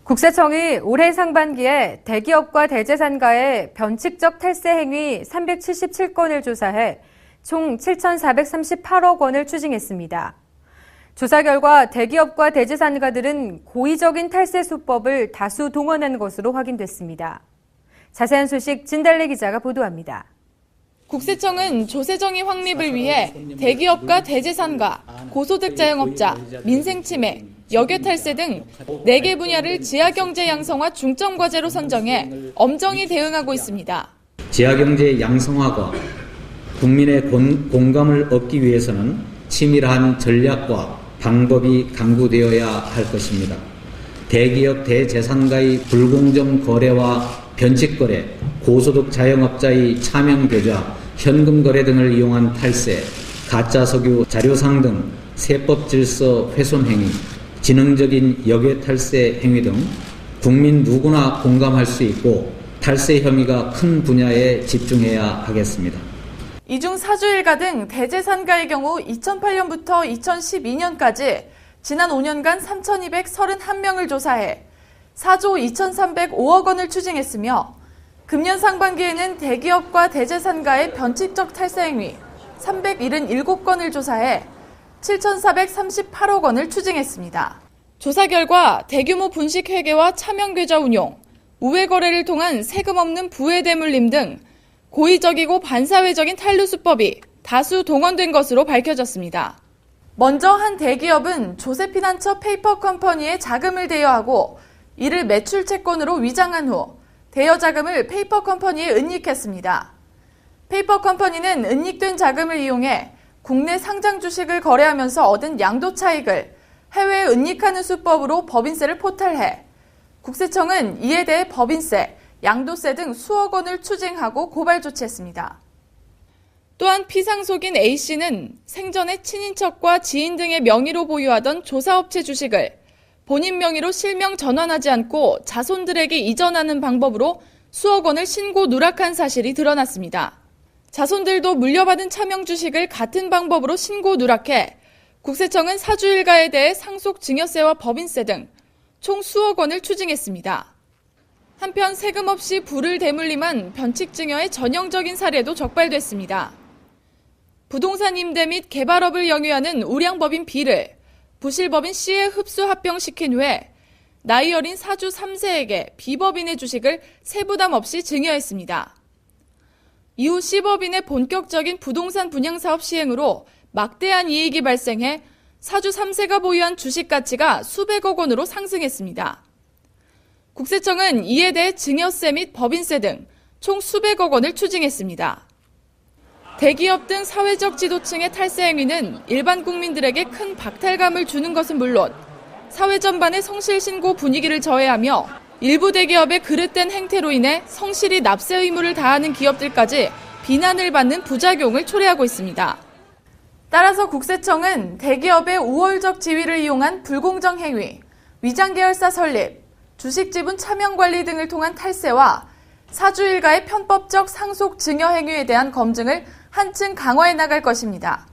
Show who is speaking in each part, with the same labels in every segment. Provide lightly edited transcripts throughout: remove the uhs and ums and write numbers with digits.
Speaker 1: 국세청이 올해 상반기에 대기업과 대제산가의 변칙적 탈세 행위 377건을 조사해 총 7,438억 원을 추징했습니다. 조사 결과 대기업과 대제산가들은 고의적인 탈세 수법을 다수 동원한 것으로 확인됐습니다. 자세한 소식 진달래 기자가 보도합니다.
Speaker 2: 국세청은 조세정의 확립을 위해 대기업과 대제산가, 고소득 자영업자, 민생침해, 역외탈세 등 4개 분야를 지하경제 양성화 중점과제로 선정해 엄정히 대응하고 있습니다.
Speaker 3: 지하경제 양성화가 국민의 공감을 얻기 위해서는 치밀한 전략과 방법이 강구되어야 할 것입니다. 대기업 대제산가의 불공정 거래와 변칙거래, 고소득 자영업자의 차명계좌, 현금거래 등을 이용한 탈세, 가짜석유 자료상 등 세법질서 훼손 행위, 지능적인 역외탈세 행위 등 국민 누구나 공감할 수 있고 탈세 혐의가 큰 분야에 집중해야 하겠습니다.
Speaker 2: 이 중 사주일가 등 대제산가의 경우 2008년부터 2012년까지 지난 5년간 3,231명을 조사해 4조 2,305억 원을 추징했으며 금년 상반기에는 대기업과 대제산가의 변칙적 탈세 행위 377건을 조사해 7,438억 원을 추징했습니다. 조사 결과 대규모 분식회계와 차명계좌 운용, 우회 거래를 통한 세금 없는 부의 대물림 등 고의적이고 반사회적인 탈루 수법이 다수 동원된 것으로 밝혀졌습니다. 먼저 한 대기업은 조세피난처 페이퍼 컴퍼니에 자금을 대여하고 이를 매출 채권으로 위장한 후 대여 자금을 페이퍼 컴퍼니에 은닉했습니다. 페이퍼 컴퍼니는 은닉된 자금을 이용해 국내 상장 주식을 거래하면서 얻은 양도 차익을 해외에 은닉하는 수법으로 법인세를 포탈해 국세청은 이에 대해 법인세, 양도세 등 수억 원을 추징하고 고발 조치했습니다. 또한 피상속인 A씨는 생전에 친인척과 지인 등의 명의로 보유하던 조사업체 주식을 본인 명의로 실명 전환하지 않고 자손들에게 이전하는 방법으로 수억 원을 신고 누락한 사실이 드러났습니다. 자손들도 물려받은 차명 주식을 같은 방법으로 신고 누락해 국세청은 사주일가에 대해 상속 증여세와 법인세 등 총 수억 원을 추징했습니다. 한편 세금 없이 부를 대물림한 변칙 증여의 전형적인 사례도 적발됐습니다. 부동산 임대 및 개발업을 영위하는 우량법인 B를 부실법인 C에 흡수 합병시킨 후에 나이 어린 사주 3세에게 B법인의 주식을 세부담 없이 증여했습니다. 이후 C법인의 본격적인 부동산 분양사업 시행으로 막대한 이익이 발생해 사주 3세가 보유한 주식 가치가 수백억 원으로 상승했습니다. 국세청은 이에 대해 증여세 및 법인세 등 총 수백억 원을 추징했습니다. 대기업 등 사회적 지도층의 탈세 행위는 일반 국민들에게 큰 박탈감을 주는 것은 물론 사회 전반의 성실신고 분위기를 저해하며 일부 대기업의 그릇된 행태로 인해 성실히 납세 의무를 다하는 기업들까지 비난을 받는 부작용을 초래하고 있습니다. 따라서 국세청은 대기업의 우월적 지위를 이용한 불공정 행위, 위장계열사 설립, 주식 지분 차명 관리 등을 통한 탈세와 사주일가의 편법적 상속 증여 행위에 대한 검증을 한층 강화해 나갈 것입니다.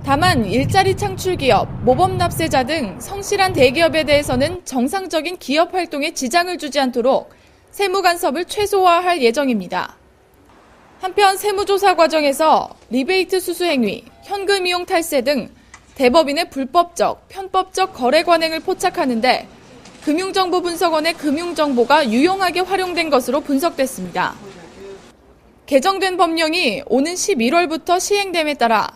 Speaker 2: 다만 일자리 창출 기업, 모범 납세자 등 성실한 대기업에 대해서는 정상적인 기업 활동에 지장을 주지 않도록 세무 간섭을 최소화할 예정입니다. 한편 세무조사 과정에서 리베이트 수수 행위, 현금 이용 탈세 등 대법인의 불법적, 편법적 거래 관행을 포착하는데 금융정보분석원의 금융정보가 유용하게 활용된 것으로 분석됐습니다. 개정된 법령이 오는 11월부터 시행됨에 따라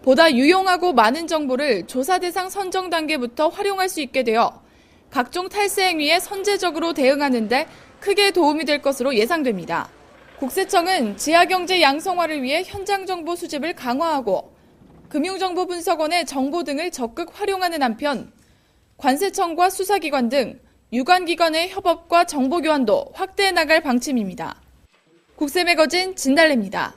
Speaker 2: 보다 유용하고 많은 정보를 조사 대상 선정 단계부터 활용할 수 있게 되어 각종 탈세 행위에 선제적으로 대응하는 데 크게 도움이 될 것으로 예상됩니다. 국세청은 지하경제 양성화를 위해 현장정보 수집을 강화하고 금융정보분석원의 정보 등을 적극 활용하는 한편 관세청과 수사기관 등 유관기관의 협업과 정보교환도 확대해 나갈 방침입니다. 국세매거진 진달래입니다.